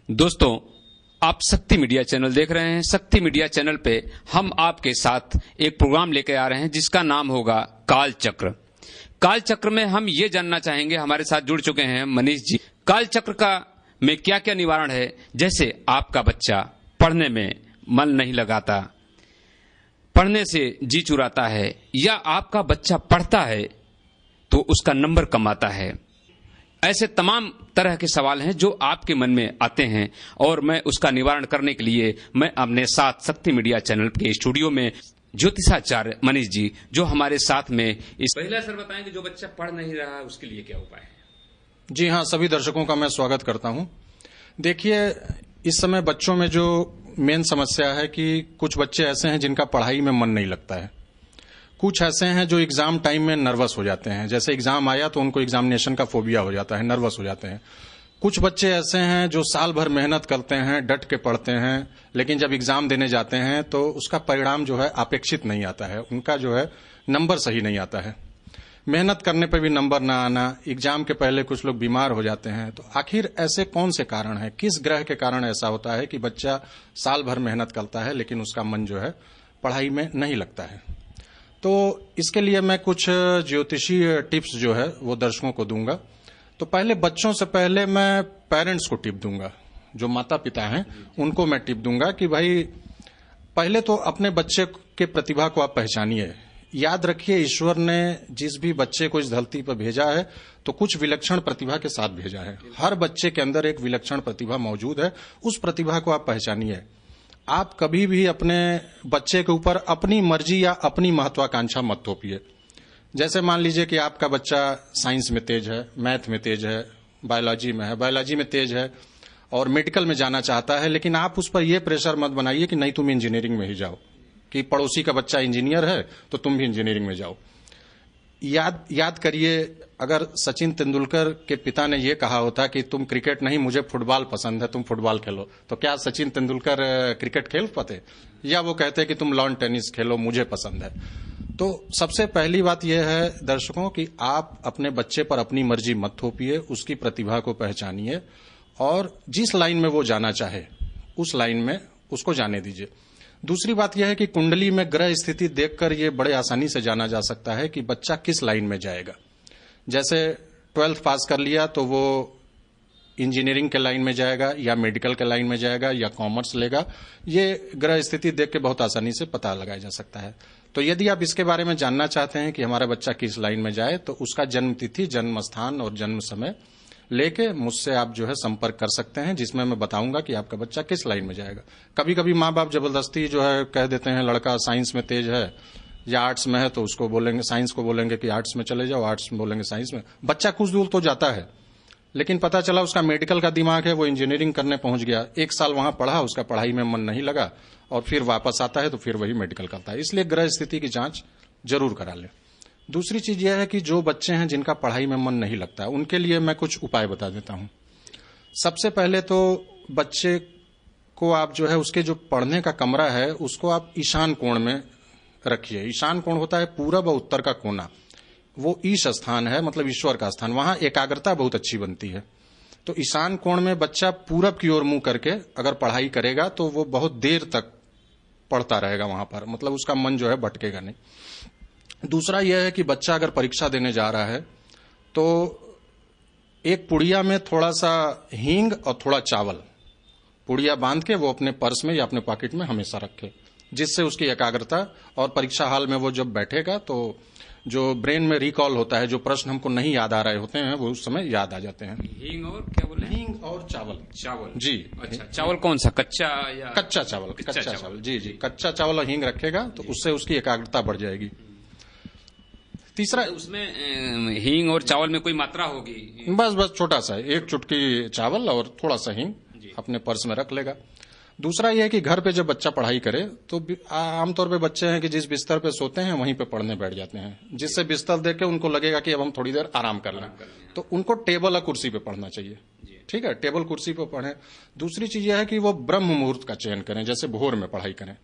दोस्तों, आप शक्ति मीडिया चैनल देख रहे हैं। शक्ति मीडिया चैनल पे हम आपके साथ एक प्रोग्राम लेकर आ रहे हैं जिसका नाम होगा काल चक्र। काल चक्र में हम ये जानना चाहेंगे, हमारे साथ जुड़ चुके हैं मनीष जी। काल चक्र का में क्या क्या निवारण है? जैसे आपका बच्चा पढ़ने में मन नहीं लगाता, पढ़ने से जी चुराता है, या आपका बच्चा पढ़ता है तो उसका नंबर कम आता है। ऐसे तमाम तरह के सवाल हैं जो आपके मन में आते हैं और मैं उसका निवारण करने के लिए मैं अपने साथ शक्ति मीडिया चैनल के स्टूडियो में ज्योतिषाचार्य मनीष जी जो हमारे साथ में इस पहला सर बताएंगे जो बच्चा पढ़ नहीं रहा है उसके लिए क्या उपाय है? जी हाँ, सभी दर्शकों का मैं स्वागत करता हूं। देखिए, इस समय बच्चों में जो मेन समस्या है कि कुछ बच्चे ऐसे हैं जिनका पढ़ाई में मन नहीं लगता है। कुछ ऐसे हैं जो एग्जाम टाइम में नर्वस हो जाते हैं, जैसे एग्जाम आया तो उनको एग्जामिनेशन का फोबिया हो जाता है, नर्वस हो जाते हैं। कुछ बच्चे ऐसे हैं जो साल भर मेहनत करते हैं, डट के पढ़ते हैं, लेकिन जब एग्जाम देने जाते हैं तो उसका परिणाम जो है अपेक्षित नहीं आता है, उनका जो है नंबर सही नहीं आता है। मेहनत करने पर भी नंबर ना आना, एग्जाम के पहले कुछ लोग बीमार हो जाते हैं। तो आखिर ऐसे कौन से कारण है, किस ग्रह के कारण ऐसा होता है कि बच्चा साल भर मेहनत करता है लेकिन उसका मन जो है पढ़ाई में नहीं लगता है? तो इसके लिए मैं कुछ ज्योतिषीय टिप्स जो है वो दर्शकों को दूंगा। तो पहले बच्चों से पहले मैं पेरेंट्स को टिप दूंगा, जो माता पिता हैं उनको मैं टिप दूंगा कि भाई पहले तो अपने बच्चे के प्रतिभा को आप पहचानिए। याद रखिए, ईश्वर ने जिस भी बच्चे को इस धरती पर भेजा है तो कुछ विलक्षण प्रतिभा के साथ भेजा है। हर बच्चे के अंदर एक विलक्षण प्रतिभा मौजूद है, उस प्रतिभा को आप पहचानिए। आप कभी भी अपने बच्चे के ऊपर अपनी मर्जी या अपनी महत्वाकांक्षा मत थोपिए। जैसे मान लीजिए कि आपका बच्चा साइंस में तेज है, मैथ में तेज है, बायोलॉजी में है, बायोलॉजी में तेज है और मेडिकल में जाना चाहता है, लेकिन आप उस पर यह प्रेशर मत बनाइए कि नहीं तुम इंजीनियरिंग में ही जाओ, कि पड़ोसी का बच्चा इंजीनियर है तो तुम भी इंजीनियरिंग में जाओ। याद करिए, अगर सचिन तेंदुलकर के पिता ने यह कहा होता कि तुम क्रिकेट नहीं, मुझे फुटबॉल पसंद है, तुम फुटबॉल खेलो, तो क्या सचिन तेंदुलकर क्रिकेट खेल पाते? या वो कहते कि तुम लॉन टेनिस खेलो, मुझे पसंद है। तो सबसे पहली बात यह है दर्शकों कि आप अपने बच्चे पर अपनी मर्जी मत थोपिए, उसकी प्रतिभा को पहचानिए और जिस लाइन में वो जाना चाहे उस लाइन में उसको जाने दीजिए। दूसरी बात यह है कि कुंडली में ग्रह स्थिति देखकर ये बड़े आसानी से जाना जा सकता है कि बच्चा किस लाइन में जाएगा। जैसे 12th पास कर लिया तो वो इंजीनियरिंग के लाइन में जाएगा या मेडिकल के लाइन में जाएगा या कॉमर्स लेगा, ये ग्रह स्थिति देख के बहुत आसानी से पता लगाया जा सकता है। तो यदि आप इसके बारे में जानना चाहते हैं कि हमारा बच्चा किस लाइन में जाए तो उसका जन्म तिथि, जन्म स्थान और जन्म समय लेके मुझसे आप जो है संपर्क कर सकते हैं, जिसमें मैं बताऊंगा कि आपका बच्चा किस लाइन में जाएगा। कभी कभी माँ बाप जबरदस्ती जो है कह देते हैं लड़का साइंस में तेज है या आर्ट्स में है तो उसको बोलेंगे, साइंस को बोलेंगे कि आर्ट्स में चले जाओ, आर्ट्स में बोलेंगे साइंस में। बच्चा कुछ दूर तो जाता है, लेकिन पता चला उसका मेडिकल का दिमाग है, वो इंजीनियरिंग करने पहुंच गया, एक साल वहां पढ़ा, उसका पढ़ाई में मन नहीं लगा और फिर वापस आता है तो फिर वही मेडिकल करता है। इसलिए ग्रह स्थिति की जांच जरूर करा लें। दूसरी चीज यह है कि जो बच्चे हैं जिनका पढ़ाई में मन नहीं लगता, उनके लिए मैं कुछ उपाय बता देता हूं। सबसे पहले तो बच्चे को आप जो है उसके जो पढ़ने का कमरा है उसको आप ईशान कोण में रखिए। ईशान कोण होता है पूरब और उत्तर का कोना, वो ईश स्थान है, मतलब ईश्वर का स्थान, वहां एकाग्रता बहुत अच्छी बनती है। तो ईशान कोण में बच्चा पूरब की ओर मुंह करके अगर पढ़ाई करेगा तो वो बहुत देर तक पढ़ता रहेगा वहां पर, मतलब उसका मन जो है भटकेगा नहीं। दूसरा यह है कि बच्चा अगर परीक्षा देने जा रहा है तो एक पुड़िया में थोड़ा सा हींग और थोड़ा चावल, पुड़िया बांध के वो अपने पर्स में या अपने पॉकेट में हमेशा रखे, जिससे उसकी एकाग्रता और परीक्षा हाल में वो जब बैठेगा तो जो ब्रेन में रिकॉल होता है, जो प्रश्न हमको नहीं याद आ रहे होते हैं वो उस समय याद आ जाते हैं। हींग और क्या बोले? हींग और चावल। चावल जी। अच्छा, चावल कौन सा, कच्चा या? कच्चा चावल। कच्चा चावल, जी जी, कच्चा चावल और हींग रखेगा तो उससे उसकी एकाग्रता बढ़ जाएगी। तीसरा, उसमें हींग और चावल में कोई मात्रा होगी? बस छोटा सा, एक चुटकी चावल और थोड़ा सा हींग अपने पर्स में रख लेगा। दूसरा यह है कि घर पे जब बच्चा पढ़ाई करे तो आमतौर पे बच्चे हैं कि जिस बिस्तर पे सोते हैं वहीं पे पढ़ने बैठ जाते हैं, जिससे बिस्तर देख के उनको लगेगा कि अब हम थोड़ी देर आराम कर लें, तो उनको टेबल या कुर्सी पे पढ़ना चाहिए। ठीक है, टेबल कुर्सी पे पढ़ें। दूसरी चीज यह है कि वो ब्रह्म मुहूर्त का चयन करें, जैसे भोर में पढ़ाई करें।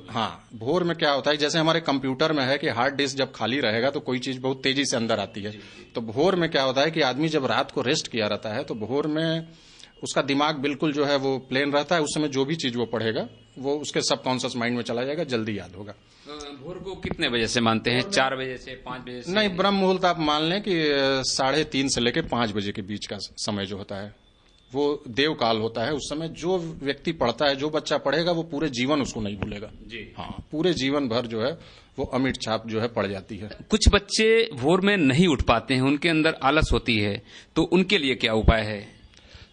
हाँ, भोर में क्या होता है, जैसे हमारे कंप्यूटर में है कि हार्ड डिस्क जब खाली रहेगा तो कोई चीज बहुत तेजी से अंदर आती है, तो भोर में क्या होता है कि आदमी जब रात को रेस्ट किया रहता है तो भोर में उसका दिमाग बिल्कुल जो है वो प्लेन रहता है। उस समय जो भी चीज वो पढ़ेगा वो उसके सबकॉन्शियस माइंड में चला जाएगा, जल्दी याद होगा। भोर को कितने बजे से मानते हैं? 4 बजे से 5 बजे से? नहीं, ब्रह्म मुहूर्त आप मान लें कि 3:30 से लेकर 5 बजे के बीच का समय जो होता है वो देव काल होता है। उस समय जो व्यक्ति पढ़ता है, जो बच्चा पढ़ेगा, वो पूरे जीवन उसको नहीं भूलेगा जी। हाँ, पूरे जीवन भर जो है वो अमिट छाप जो है पड़ जाती है। कुछ बच्चे भोर में नहीं उठ पाते हैं, उनके अंदर आलस होती है, तो उनके लिए क्या उपाय है?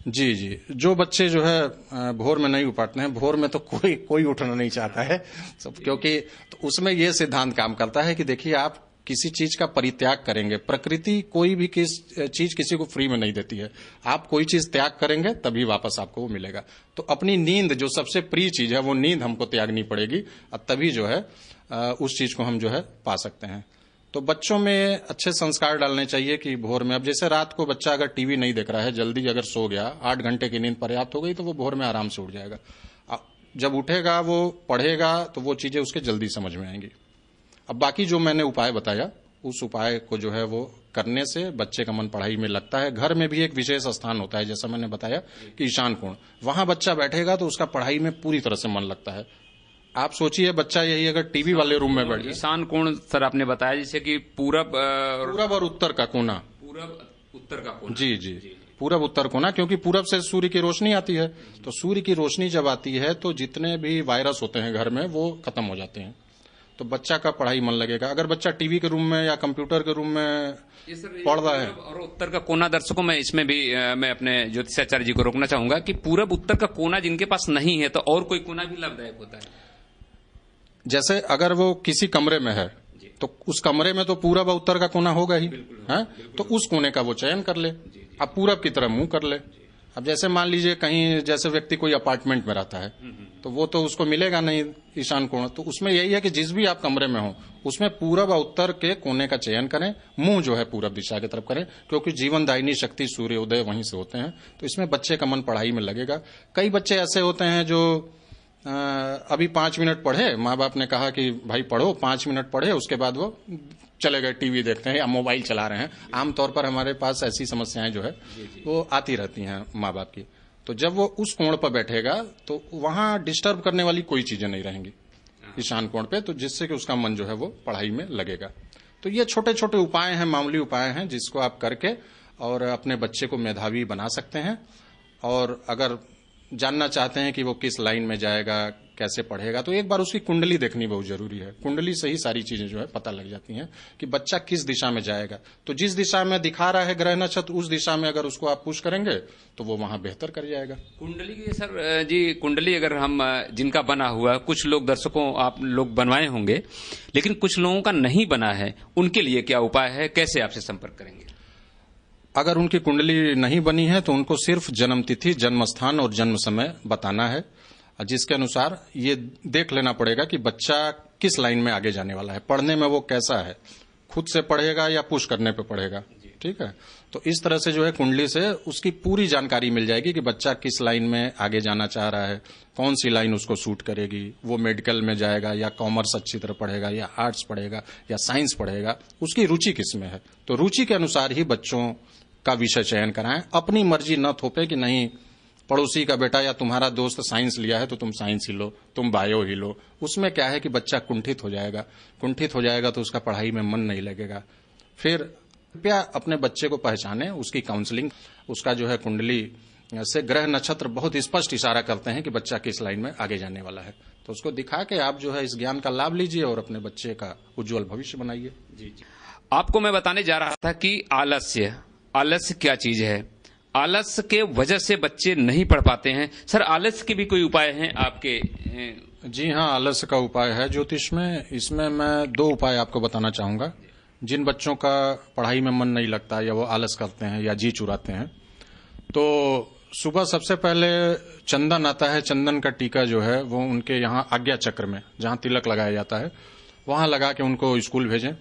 जी जी, जो बच्चे जो है भोर में नहीं उठ पाते हैं, भोर में तो कोई उठना नहीं चाहता है सब, क्योंकि तो उसमें ये सिद्धांत काम करता है कि देखिए, आप किसी चीज का परित्याग करेंगे, प्रकृति कोई भी चीज किसी को फ्री में नहीं देती है। आप कोई चीज त्याग करेंगे तभी वापस आपको वो मिलेगा। तो अपनी नींद, जो सबसे प्रिय चीज है, वो नींद हमको त्यागनी पड़ेगी, और तभी जो है उस चीज को हम जो है पा सकते हैं। तो बच्चों में अच्छे संस्कार डालने चाहिए कि भोर में, अब जैसे रात को बच्चा अगर टीवी नहीं देख रहा है, जल्दी अगर सो गया, 8 घंटे की नींद पर्याप्त हो गई, तो वो भोर में आराम से उठ जाएगा। जब उठेगा, वो पढ़ेगा, तो वो चीजें उसके जल्दी समझ में आएंगी। अब बाकी जो मैंने उपाय बताया, उस उपाय को जो है वो करने से बच्चे का मन पढ़ाई में लगता है। घर में भी एक विशेष स्थान होता है, जैसा मैंने बताया कि ईशान कोण, वहां बच्चा बैठेगा तो उसका पढ़ाई में पूरी तरह से मन लगता है। आप सोचिए, बच्चा यही अगर टीवी वाले रूम में बैठ जाए। ईशान कोण सर आपने बताया, जैसे कि पूरब और उत्तर का कोना। पूरब उत्तर का कोना। जी जी, पूरब उत्तर कोना, क्योंकि पूरब से सूर्य की रोशनी आती है। तो सूर्य की रोशनी जब आती है तो जितने भी वायरस होते हैं घर में वो खत्म हो जाते हैं, तो बच्चा का पढ़ाई मन लगेगा। अगर बच्चा टीवी के रूम में या कंप्यूटर के रूम में पढ़ रहा है। और उत्तर का कोना, दर्शकों में इसमें भी मैं अपने ज्योतिषाचार्य जी को रोकना चाहूंगा कि पूरब उत्तर का कोना जिनके पास नहीं है, तो और कोई कोना भी लाभदायक होता है। जैसे अगर वो किसी कमरे में है तो उस कमरे में तो पूरब और उत्तर का कोना होगा ही, है? तो उस कोने का वो चयन कर ले, अब पूरब की तरफ मुंह कर ले। अब जैसे मान लीजिए कहीं, जैसे व्यक्ति कोई अपार्टमेंट में रहता है, तो वो तो उसको मिलेगा नहीं ईशान कोण, तो उसमें यही है कि जिस भी आप कमरे में हो उसमें पूरब और उत्तर के कोने का चयन करें, मुंह जो है पूरब दिशा की तरफ करें, क्योंकि जीवनदायिनी शक्ति सूर्योदय वहीं से होते हैं। तो इसमें बच्चे का मन पढ़ाई में लगेगा। कई बच्चे ऐसे होते हैं जो अभी 5 मिनट पढ़े, माँ बाप ने कहा कि भाई पढ़ो, 5 मिनट पढ़े, उसके बाद वो चले गए टीवी देखते हैं या मोबाइल चला रहे हैं। आमतौर पर हमारे पास ऐसी समस्याएं जो है वो आती रहती हैं माँ बाप की। तो जब वो उस कोण पर बैठेगा तो वहां डिस्टर्ब करने वाली कोई चीजें नहीं रहेंगी ईशान कोण पे, तो जिससे कि उसका मन जो है वो पढ़ाई में लगेगा। तो ये छोटे छोटे उपाय हैं, मामूली उपाय हैं, जिसको आप करके और अपने बच्चे को मेधावी बना सकते हैं। और अगर जानना चाहते हैं कि वो किस लाइन में जाएगा, कैसे पढ़ेगा, तो एक बार उसकी कुंडली देखनी बहुत जरूरी है। कुंडली से ही सारी चीजें जो है पता लग जाती हैं कि बच्चा किस दिशा में जाएगा। तो जिस दिशा में दिखा रहा है ग्रह नक्षत्र, उस दिशा में अगर उसको आप पुश करेंगे तो वो वहां बेहतर कर जाएगा। कुंडली की सर जी, कुंडली अगर हम जिनका बना हुआ, कुछ लोग दर्शकों आप लोग बनवाए होंगे, लेकिन कुछ लोगों का नहीं बना है, उनके लिए क्या उपाय है, कैसे आपसे संपर्क करेंगे? अगर उनकी कुंडली नहीं बनी है तो उनको सिर्फ जन्म तिथि, जन्म स्थान और जन्म समय बताना है, जिसके अनुसार ये देख लेना पड़ेगा कि बच्चा किस लाइन में आगे जाने वाला है, पढ़ने में वो कैसा है, खुद से पढ़ेगा या पुश करने पे पढ़ेगा। ठीक है, तो इस तरह से जो है कुंडली से उसकी पूरी जानकारी मिल जाएगी कि बच्चा किस लाइन में आगे जाना चाह रहा है, कौन सी लाइन उसको सूट करेगी, वो मेडिकल में जाएगा या कॉमर्स अच्छी तरह पढ़ेगा या आर्ट्स पढ़ेगा या साइंस पढ़ेगा, उसकी रुचि किस में है। तो रुचि के अनुसार ही बच्चों का विषय चयन कराएं। अपनी मर्जी न थोपे कि नहीं पड़ोसी का बेटा या तुम्हारा दोस्त साइंस लिया है तो तुम साइंस ही लो, तुम बायो ही लो। उसमें क्या है कि बच्चा कुंठित हो जाएगा तो उसका पढ़ाई में मन नहीं लगेगा। फिर कृपया अपने बच्चे को पहचाने, उसकी काउंसलिंग, उसका जो है कुंडली से ग्रह नक्षत्र बहुत स्पष्ट इशारा करते हैं कि बच्चा किस लाइन में आगे जाने वाला है। तो उसको दिखा के आप जो है इस ज्ञान का लाभ लीजिए और अपने बच्चे का उज्जवल भविष्य बनाइए। जी, आपको मैं बताने जा रहा था कि आलस्य क्या चीज है। आलस्य के वजह से बच्चे नहीं पढ़ पाते हैं। सर, आलस्य के भी कोई उपाय हैं आपके? जी हाँ, आलस्य का उपाय है ज्योतिष में। इसमें मैं 2 उपाय आपको बताना चाहूंगा। जिन बच्चों का पढ़ाई में मन नहीं लगता या वो आलस करते हैं या जी चुराते हैं, तो सुबह सबसे पहले चंदन आता है, चंदन का टीका जो है वो उनके यहाँ आज्ञा चक्र में, जहां तिलक लगाया जाता है, वहां लगा के उनको स्कूल भेजें।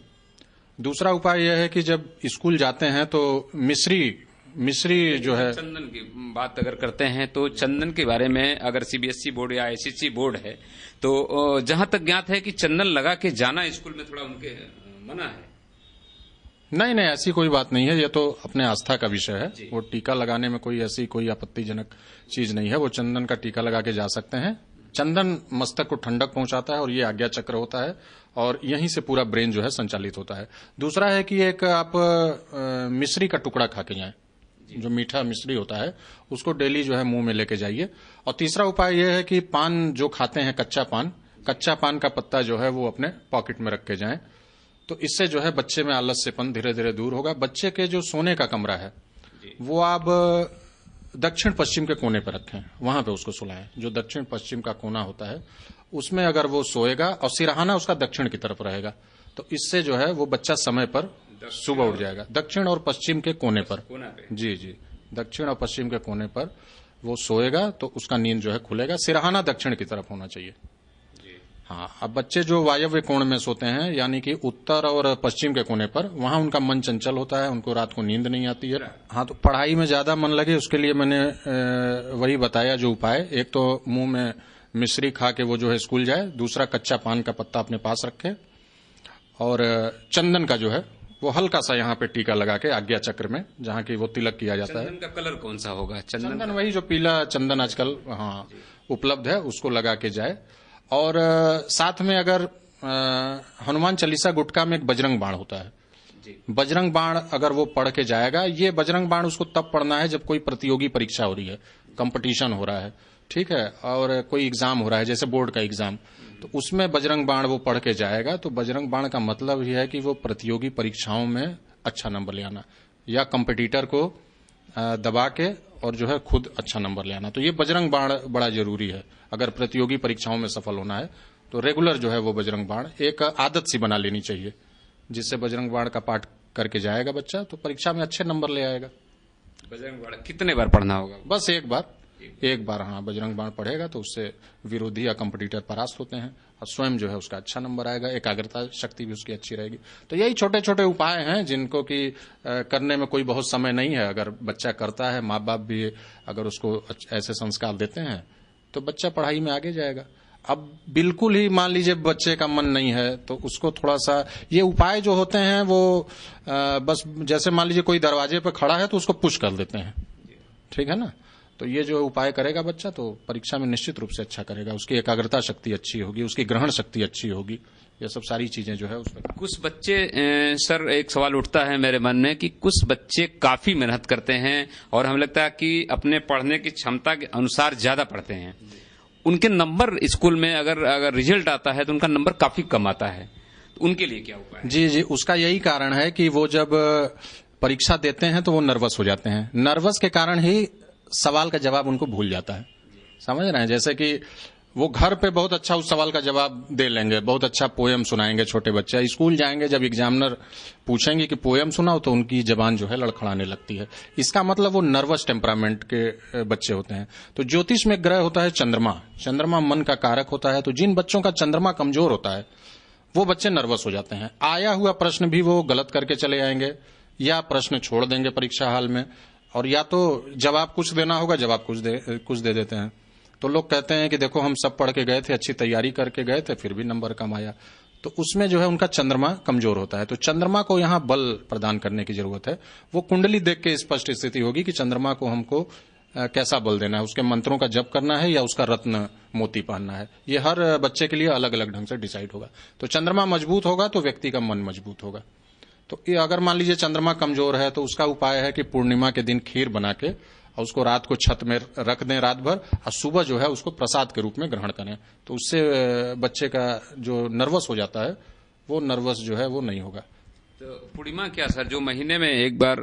दूसरा उपाय यह है कि जब स्कूल जाते हैं तो मिश्री जो है, चंदन की बात अगर करते हैं तो चंदन के बारे में अगर सीबीएसई बोर्ड या आईसीएसई बोर्ड है तो जहां तक ज्ञात है कि चंदन लगा के जाना स्कूल में थोड़ा उनके मना है। नहीं नहीं, ऐसी कोई बात नहीं है, ये तो अपने आस्था का विषय है। वो टीका लगाने में कोई ऐसी कोई आपत्तिजनक चीज नहीं है। वो चंदन का टीका लगा के जा सकते हैं। चंदन मस्तक को ठंडक पहुंचाता है और ये आज्ञा चक्र होता है और यहीं से पूरा ब्रेन जो है संचालित होता है। दूसरा है कि एक आप मिश्री का टुकड़ा खा के जाएं, जो मीठा मिश्री होता है उसको डेली जो है मुंह में लेके जाइए। और तीसरा उपाय यह है कि पान जो खाते हैं, कच्चा पान का पत्ता जो है वो अपने पॉकेट में रख के जाएं। तो इससे जो है बच्चे में आलस्यपन धीरे धीरे दूर होगा। बच्चे के जो सोने का कमरा है वो आप दक्षिण पश्चिम के कोने पर रखें, वहां पे उसको सुलाएं। जो दक्षिण पश्चिम का कोना होता है उसमें अगर वो सोएगा और सिरहाना उसका दक्षिण की तरफ रहेगा, तो इससे जो है वो बच्चा समय पर सुबह उठ जाएगा। दक्षिण और पश्चिम के कोने पर, जी जी, दक्षिण और पश्चिम के कोने पर वो सोएगा तो उसका नींद जो है खुलेगा। सिरहाना दक्षिण की तरफ होना चाहिए। हाँ, अब बच्चे जो वायव्य कोण में सोते हैं, यानी कि उत्तर और पश्चिम के कोने पर, वहां उनका मन चंचल होता है, उनको रात को नींद नहीं आती है। हाँ, तो पढ़ाई में ज्यादा मन लगे उसके लिए मैंने वही बताया जो उपाय। एक तो मुंह में मिश्री खा के वो जो है स्कूल जाए। दूसरा, कच्चा पान का पत्ता अपने पास रखे और चंदन का जो है वो हल्का सा यहाँ पे टीका लगा के आज्ञा चक्र में, जहाँ की वो तिलक किया जाता है। चंदन का कलर कौन सा होगा? चंदन वही जो पीला चंदन आजकल हाँ उपलब्ध है, उसको लगा के जाए। और साथ में अगर हनुमान चालीसा गुटका में एक बजरंग बाण होता है, बजरंग बाण अगर वो पढ़ के जाएगा, ये बजरंग बाण उसको तब पढ़ना है जब कोई प्रतियोगी परीक्षा हो रही है, कंपटीशन हो रहा है, ठीक है, और कोई एग्जाम हो रहा है जैसे बोर्ड का एग्जाम, तो उसमें बजरंग बाण वो पढ़ के जाएगा। तो बजरंग बाण का मतलब ये है कि वो प्रतियोगी परीक्षाओं में अच्छा नंबर ले आना या कंपटीटर को दबा के और जो है खुद अच्छा नंबर ले आना। तो ये बजरंग बाण बड़ा जरूरी है। अगर प्रतियोगी परीक्षाओं में सफल होना है तो रेगुलर जो है वो बजरंग बाण एक आदत सी बना लेनी चाहिए, जिससे बजरंग बाण का पाठ करके जाएगा बच्चा तो परीक्षा में अच्छे नंबर ले आएगा। बजरंग बाण कितने बार पढ़ना होगा? बस एक बार हाँ, बजरंग बाण पढ़ेगा तो उससे विरोधी या कंपटीटर परास्त होते हैं और स्वयं जो है उसका अच्छा नंबर आएगा, एकाग्रता शक्ति भी उसकी अच्छी रहेगी। तो यही छोटे छोटे उपाय हैं जिनको कि करने में कोई बहुत समय नहीं है। अगर बच्चा करता है, माँ बाप भी अगर उसको ऐसे संस्कार देते हैं तो बच्चा पढ़ाई में आगे जाएगा। अब बिल्कुल ही मान लीजिए बच्चे का मन नहीं है तो उसको थोड़ा सा ये उपाय जो होते हैं वो बस जैसे मान लीजिए कोई दरवाजे पर खड़ा है तो उसको पुश कर देते हैं, ठीक है ना। तो ये जो उपाय करेगा बच्चा तो परीक्षा में निश्चित रूप से अच्छा करेगा, उसकी एकाग्रता शक्ति अच्छी होगी, उसकी ग्रहण शक्ति अच्छी होगी, ये सब सारी चीजें जो है उसमें। कुछ बच्चे सर, एक सवाल उठता है मेरे मन में कि कुछ बच्चे काफी मेहनत करते हैं और हमें लगता है कि अपने पढ़ने की क्षमता के अनुसार ज्यादा पढ़ते हैं, उनके नंबर स्कूल में अगर रिजल्ट आता है तो उनका नंबर काफी कम आता है, तो उनके लिए क्या उपाय है? जी जी, उसका यही कारण है कि वो जब परीक्षा देते हैं तो वो नर्वस हो जाते हैं। नर्वस के कारण ही सवाल का जवाब उनको भूल जाता है, समझ रहे हैं। जैसे कि वो घर पे बहुत अच्छा उस सवाल का जवाब दे लेंगे, बहुत अच्छा पोयम सुनाएंगे छोटे बच्चे, स्कूल जाएंगे जब एग्जामिनर पूछेंगे कि पोयम सुनाओ तो उनकी जबान जो है लड़खड़ाने लगती है। इसका मतलब वो नर्वस टेम्परामेंट के बच्चे होते हैं। तो ज्योतिष में ग्रह होता है चंद्रमा मन का कारक होता है। तो जिन बच्चों का चंद्रमा कमजोर होता है वो बच्चे नर्वस हो जाते हैं। आया हुआ प्रश्न भी वो गलत करके चले आएंगे या प्रश्न छोड़ देंगे परीक्षा हाल में, और या तो जवाब कुछ देना होगा, जवाब कुछ दे देते हैं। तो लोग कहते हैं कि देखो हम सब पढ़ के गए थे, अच्छी तैयारी करके गए थे, फिर भी नंबर कम आया। तो उसमें जो है उनका चंद्रमा कमजोर होता है। तो चंद्रमा को यहाँ बल प्रदान करने की जरूरत है। वो कुंडली देख के स्पष्ट स्थिति होगी कि चंद्रमा को हमको कैसा बल देना है, उसके मंत्रों का जप करना है या उसका रत्न मोती पहनना है। ये हर बच्चे के लिए अलग अलग ढंग से डिसाइड होगा। तो चंद्रमा मजबूत होगा तो व्यक्ति का मन मजबूत होगा। तो अगर मान लीजिए चंद्रमा कमजोर है तो उसका उपाय है कि पूर्णिमा के दिन खीर बना के और उसको रात को छत में रख दें रात भर, और सुबह जो है उसको प्रसाद के रूप में ग्रहण करें। तो उससे बच्चे का जो नर्वस हो जाता है वो नर्वस जो है वो नहीं होगा। तो पूर्णिमा क्या सर, जो महीने में एक बार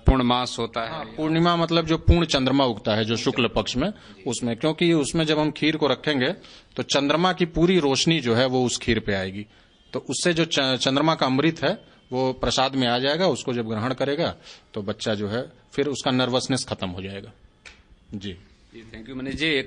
पूर्णमास होता है? हाँ, पूर्णिमा मतलब जो पूर्ण चंद्रमा उगता है जो शुक्ल पक्ष में, उसमें, क्योंकि उसमें जब हम खीर को रखेंगे तो चंद्रमा की पूरी रोशनी जो है वो उस खीर पे आएगी। तो उससे जो चंद्रमा का अमृत है वो प्रसाद में आ जाएगा। उसको जब ग्रहण करेगा तो बच्चा जो है फिर उसका नर्वसनेस खत्म हो जाएगा। जी थैंक यू मनीष जी।